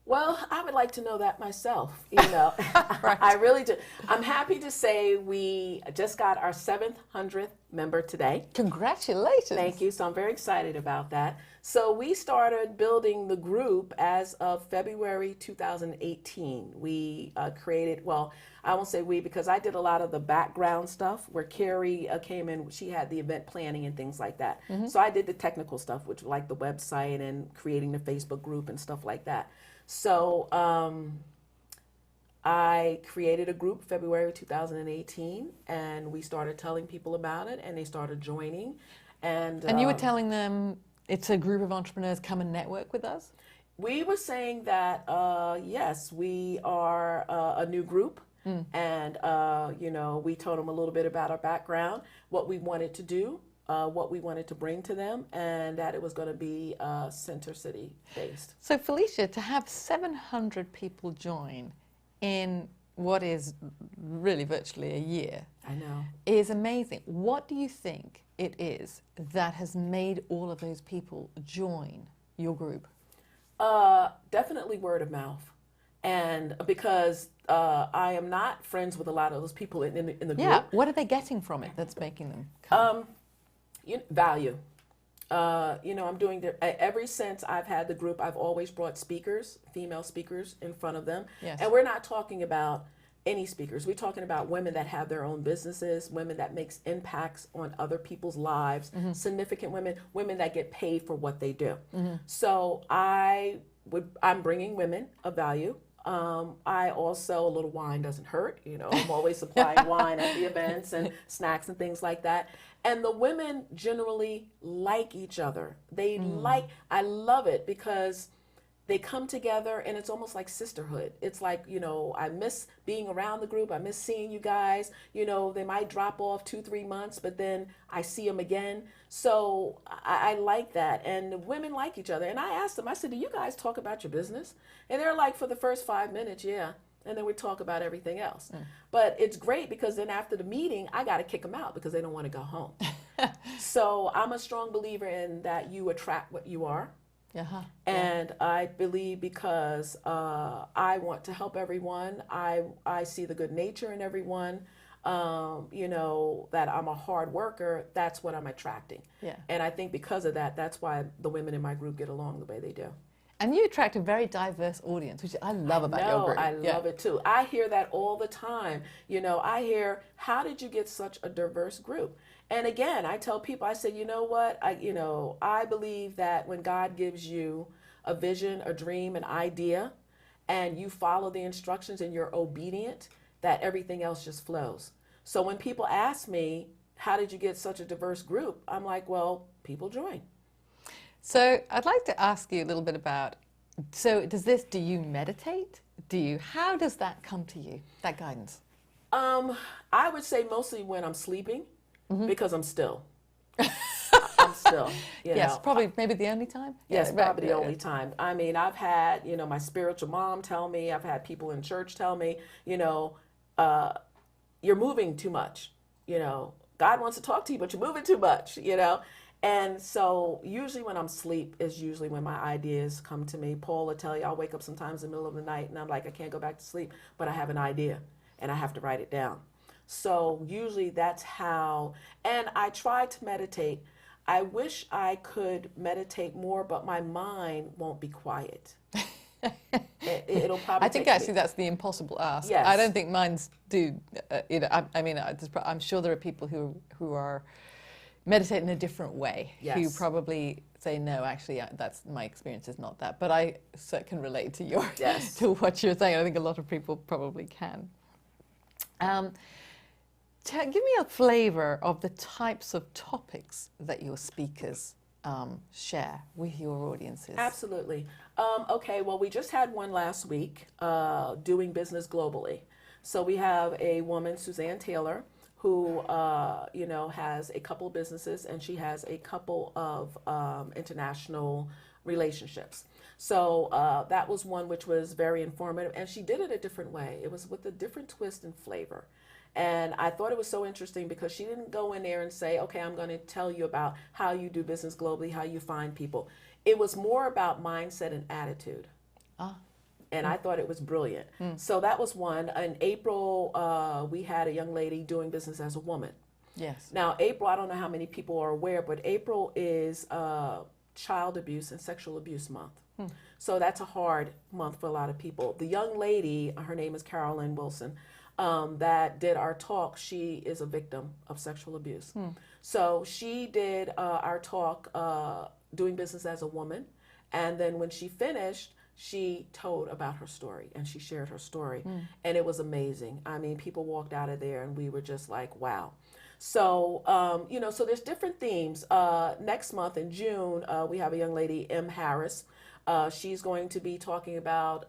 Well, I would like to know that myself, Right. I really do. I'm happy to say we just got our 700th member today. Congratulations. Thank you. So I'm very excited about that. So we started building the group as of February 2018. We created, well, I won't say we because I did a lot of the background stuff where Carrie came in. She had the event planning and things like that. So I did the technical stuff, which like the website and creating the Facebook group and stuff like that. So I created a group February 2018, and we started telling people about it, and they started joining. And you were telling them it's a group of entrepreneurs, come and network with us? We were saying that, yes, we are a new group. And, we told them a little bit about our background, what we wanted to do, what we wanted to bring to them, and that it was going to be Center City based. So Felicia, to have 700 people join in what is really virtually a year, I know, is amazing. What do you think it is that has made all of those people join your group? Definitely word of mouth. And because I am not friends with a lot of those people in the group. Yeah, what are they getting from it that's making them come? Value. I'm doing ever since I've had the group, I've always brought speakers, female speakers in front of them. Yes. And we're not talking about any speakers. We're talking about women that have their own businesses, women that makes impacts on other people's lives, significant women that get paid for what they do. So I'm bringing women of value. I also, a little wine doesn't hurt. I'm always supplying wine at the events and snacks and things like that. And the women generally like each other. I love it because they come together and it's almost like sisterhood. It's like, I miss being around the group. I miss seeing you guys. They might drop off 2-3 months, but then I see them again. So I like that. And the women like each other. And I asked them, I said, do you guys talk about your business? And they're like, for the first 5 minutes, yeah. And then we talk about everything else. But it's great because then after the meeting, I got to kick them out because they don't want to go home. So I'm a strong believer in that you attract what you are. And I believe because I want to help everyone, I see the good nature in everyone, that I'm a hard worker, that's what I'm attracting. Yeah. And I think because of that, that's why the women in my group get along the way they do. And you attract a very diverse audience, which I love about your group. I love it too. I hear that all the time. You know, I hear, how did you get such a diverse group? And again, I tell people, I say, you know what? I believe that when God gives you a vision, a dream, an idea, and you follow the instructions and you're obedient, that everything else just flows. So when people ask me, how did you get such a diverse group? I'm like, well, people join. So I'd like to ask you a little bit about, so do you meditate? How does that come to you, that guidance? I would say mostly when I'm sleeping, because I'm still. I'm still, yes, probably maybe the only time. Yes, probably the only time. I mean, I've had, my spiritual mom tell me, I've had people in church tell me, you're moving too much. God wants to talk to you, but you're moving too much, And so usually when I'm asleep is usually when my ideas come to me. Paul will tell you, I'll wake up sometimes in the middle of the night and I'm like, I can't go back to sleep, but I have an idea and I have to write it down. So usually that's how, and I try to meditate. I wish I could meditate more, but my mind won't be quiet. It'll probably. I think actually that's the impossible ask. Yes. I don't think minds do. I'm sure there are people who are meditate in a different way. Yes. Who probably say no. Actually, that's my experience is not that. But I can relate to your yes. to what you're saying. I think a lot of people probably can. Give me a flavor of the types of topics that your speakers share with your audiences. Absolutely. Okay, well, we just had one last week, doing business globally. So we have a woman, Suzanne Taylor, who, has a couple of businesses and she has a couple of international relationships. So that was one which was very informative, and she did it a different way. It was with a different twist and flavor. And I thought it was so interesting because she didn't go in there and say, okay, I'm going to tell you about how you do business globally, how you find people. It was more about mindset and attitude. And I thought it was brilliant. So that was one. In April, we had a young lady doing business as a woman. Yes. Now, April, I don't know how many people are aware, but April is Child Abuse and Sexual Abuse Month. So that's a hard month for a lot of people. The young lady, her name is Carolyn Wilson, that did our talk, she is a victim of sexual abuse. So she did our talk, doing business as a woman. And then when she finished, she told about her story and she shared her story. And it was amazing. I mean, people walked out of there and we were just like, wow. So, so there's different themes. Next month in June, we have a young lady, M. Harris. She's going to be talking about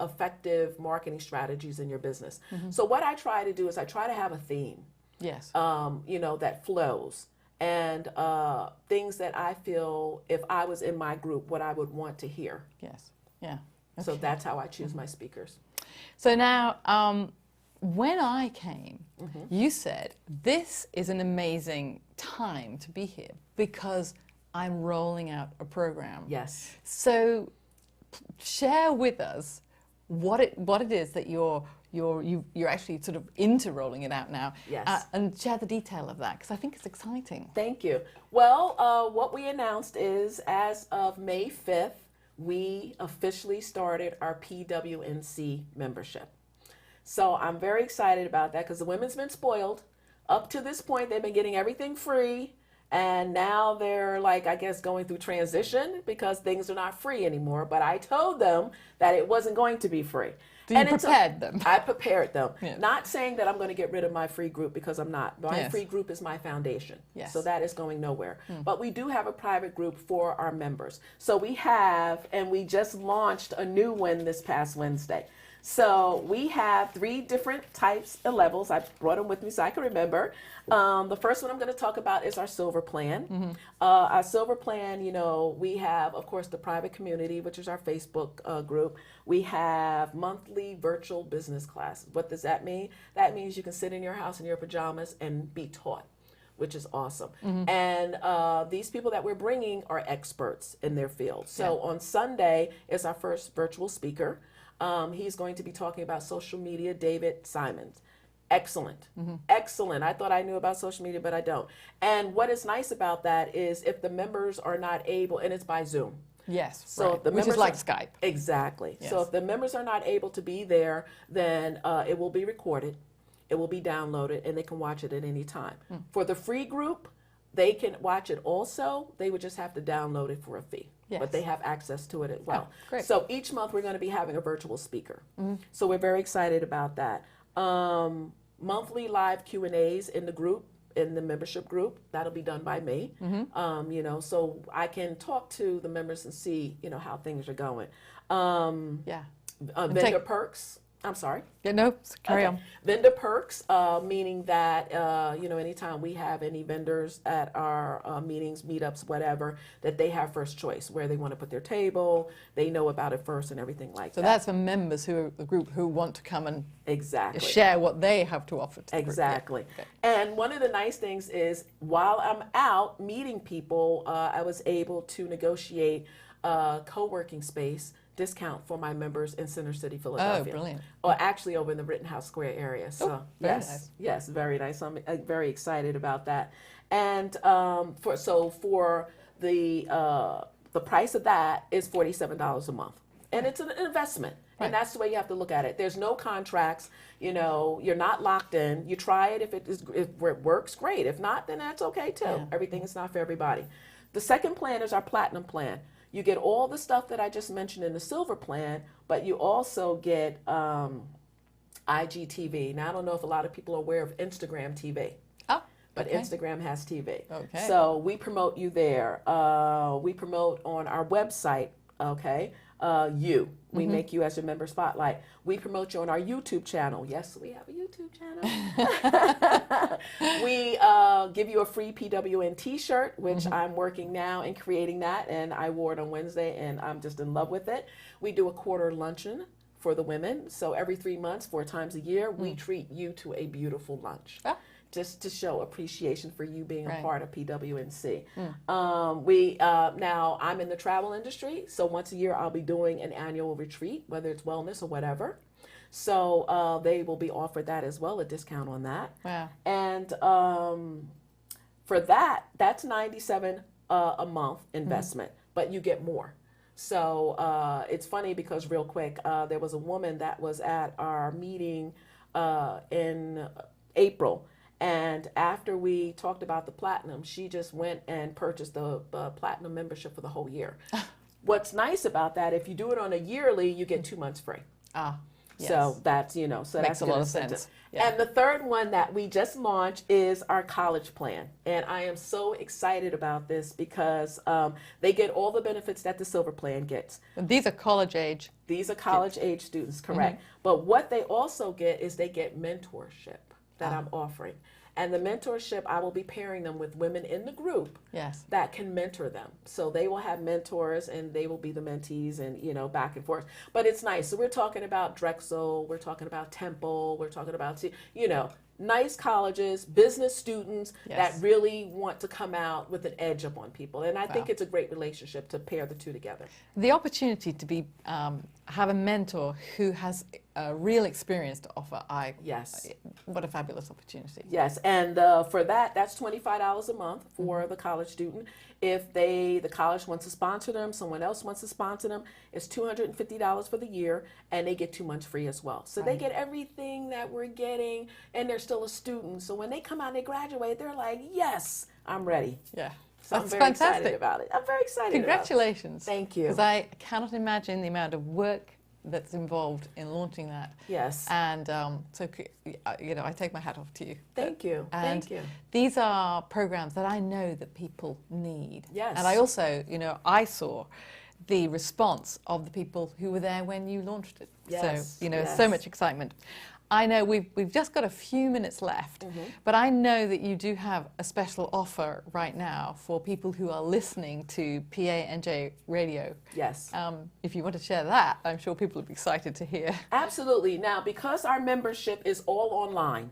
effective marketing strategies in your business. So what I try to do is I try to have a theme, yes, that flows, and things that I feel if I was in my group, what I would want to hear. Yes, yeah. Okay. So that's how I choose my speakers. So now, when I came, you said, this is an amazing time to be here because I'm rolling out a program. Yes. So share with us what it is that you're actually sort of into rolling it out now. Yes. And share the detail of that because I think it's exciting. Thank you. Well, what we announced is as of May 5th, we officially started our PWNC membership. So I'm very excited about that because the women's been spoiled. Up to this point, they've been getting everything free. And now they're like, I guess, going through transition because things are not free anymore. But I told them that it wasn't going to be free. You prepared them. I prepared them. Yes. Not saying that I'm going to get rid of my free group because I'm not. My Yes. free group is my foundation. Yes. So that is going nowhere. But we do have a private group for our members. So we have, and we just launched a new one this past Wednesday. So we have 3 different types of levels. I brought them with me so I can remember. The first one I'm going to talk about is our silver plan. Our silver plan, we have, of course, the private community, which is our Facebook group. We have monthly virtual business classes. What does that mean? That means you can sit in your house in your pajamas and be taught, which is awesome. And these people that we're bringing are experts in their field. So on Sunday is our first virtual speaker. He's going to be talking about social media, David Simons. Excellent. Excellent. I thought I knew about social media, but I don't. And what is nice about that is if the members are not able, and it's by Zoom. Yes, So right. if the Which members is like are- Skype. Exactly. Yes. So if the members are not able to be there, then it will be recorded, it will be downloaded, and they can watch it at any time. For the free group, they can watch it also. They would just have to download it for a fee. Yes. But they have access to it as well. great. So each month we're going to be having a virtual speaker. So we're very excited about that. Monthly live Q&As in the group, in the membership group. That'll be done by me. You know, so I can talk to the members and see, you know, how things are going. Yeah. Vendor perks. I'm sorry. Yeah, no, carry on. Vendor perks, meaning that, you know, anytime we have any vendors at our meetings, meetups, whatever, that they have first choice, where they want to put their table, they know about it first and everything like So that. that's for members who are the group who want to come and Exactly. share what they have to offer to the group. Exactly. Yeah. Okay. And one of the nice things is while I'm out meeting people, I was able to negotiate a co-working space discount for my members in Center City, Philadelphia. Oh, brilliant. Or actually over in the Rittenhouse Square area. So very yes, nice. yes, very nice. I'm very excited about that. And for the price of that is $47 a month, and it's an investment. Right. And that's the way you have to look at it. There's no contracts. You know, you're not locked in. You try it. If it works, great. If not, then that's okay too. Yeah. Everything is not for everybody. The second plan is our platinum plan. You get all the stuff that I just mentioned in the silver plan, but you also get IGTV. Now, I don't know if a lot of people are aware of Instagram TV. Oh, But okay. Instagram has TV. Okay. So we promote you there. We promote on our website, okay? We make you as your member spotlight. We promote you on our YouTube channel. Yes, we have a YouTube channel. We give you a free PWN t-shirt, which I'm working now and creating that, and I wore it on Wednesday, and I'm just in love with it. We do a quarter luncheon for the women. So every 3 months, 4 times a year, we treat you to a beautiful lunch. Ah. Just to show appreciation for you being Right. a part of PWNC. Now I'm in the travel industry, so once a year I'll be doing an annual retreat, whether it's wellness or whatever. So they will be offered that as well, a discount on that. Wow. And for that, that's $97 a month investment, but you get more. So it's funny because real quick, there was a woman that was at our meeting in April. And after we talked about the platinum, she just went and purchased the platinum membership for the whole year. What's nice about that, if you do it on a yearly, you get 2 months free. Ah, yes. So that's, you know, so Makes that's a good lot of incentive. sense. Yeah. And the third one that we just launched is our college plan. And I am so excited about this because they get all the benefits that the silver plan gets. And these are college age. These are college age students, correct. But what they also get is they get mentorship that I'm offering. And the mentorship, I will be pairing them with women in the group Yes. that can mentor them. So they will have mentors and they will be the mentees and, you know, back and forth. But it's nice. So we're talking about Drexel, we're talking about Temple, we're talking about, you know, nice colleges, business students Yes. that really want to come out with an edge up on people. And I think Wow. it's a great relationship to pair the two together. The opportunity to be have a mentor who has a real experience to offer. Yes. What a fabulous opportunity. Yes, and for that, that's $25 a month for the college student. If the college wants to sponsor them, someone else wants to sponsor them, it's $250 for the year, and they get 2 months free as well. So they get everything that we're getting, and they're still a student. So when they come out and they graduate, they're like, yes, I'm ready. Yeah. So That's I'm very excited fantastic. about it. I'm very excited Congratulations. about it. Thank you. Because I cannot imagine the amount of work that's involved in launching that. Yes. And you know, I take my hat off to you. Thank you. And Thank you. these are programs that I know that people need. Yes. And I also, you know, I saw the response of the people who were there when you launched it. Yes, So, you know, yes. so much excitement. I know we've just got a few minutes left, but I know that you do have a special offer right now for people who are listening to PANJ Radio. Yes. If you want to share that, I'm sure people will be excited to hear. Absolutely. Now, because our membership is all online,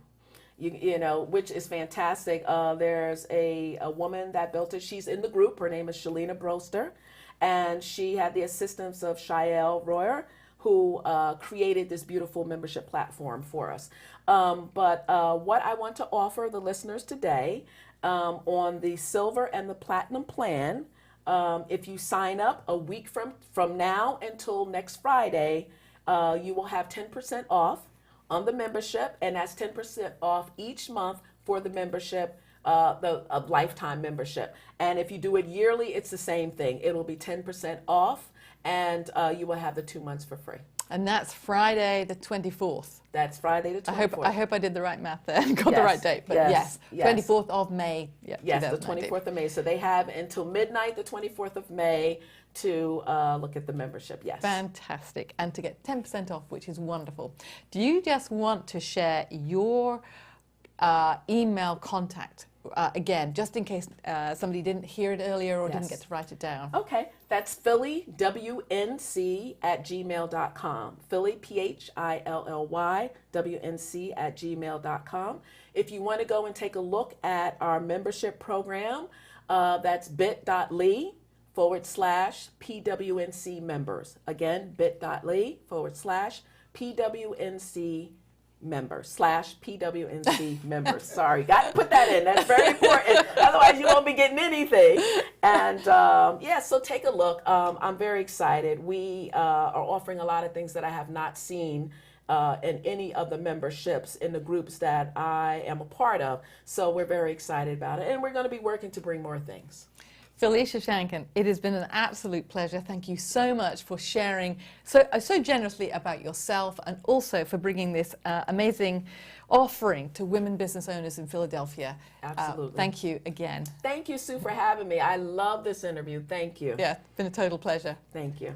you know, which is fantastic. There's a woman that built it. She's in the group. Her name is Shalina Broster, and she had the assistance of Shael Royer, who created this beautiful membership platform for us. But what I want to offer the listeners today on the silver and the platinum plan, if you sign up a week from now until next Friday, you will have 10% off on the membership, and that's 10% off each month for the membership, the lifetime membership. And if you do it yearly, it's the same thing. It will be 10% off, and you will have the 2 months for free. And that's Friday the 24th. That's Friday the 24th. I hope I did the right math there and got the right date. But yes, 24th of May. Yeah, yes, the 24th of May. So they have until midnight, the 24th of May, to look at the membership. Yes. Fantastic. And to get 10% off, which is wonderful. Do you just want to share your email contact again, just in case somebody didn't hear it earlier or didn't get to write it down? Okay, that's phillywNC@gmail.com. Philly, PHILLY, WNC@gmail.com. If you want to go and take a look at our membership program, that's bit.ly/PWNC members. Again, bit.ly/PWNC members /PWNC members. Sorry, got to put that in. That's very important. Otherwise, you won't be getting anything. And so take a look. I'm very excited. We are offering a lot of things that I have not seen in any of the memberships in the groups that I am a part of. So we're very excited about it. And we're going to be working to bring more things. Felicia Shanken, it has been an absolute pleasure. Thank you so much for sharing so generously about yourself, and also for bringing this amazing offering to women business owners in Philadelphia. Absolutely. Thank you again. Thank you, Sue, for having me. I love this interview. Thank you. Yeah, it's been a total pleasure. Thank you.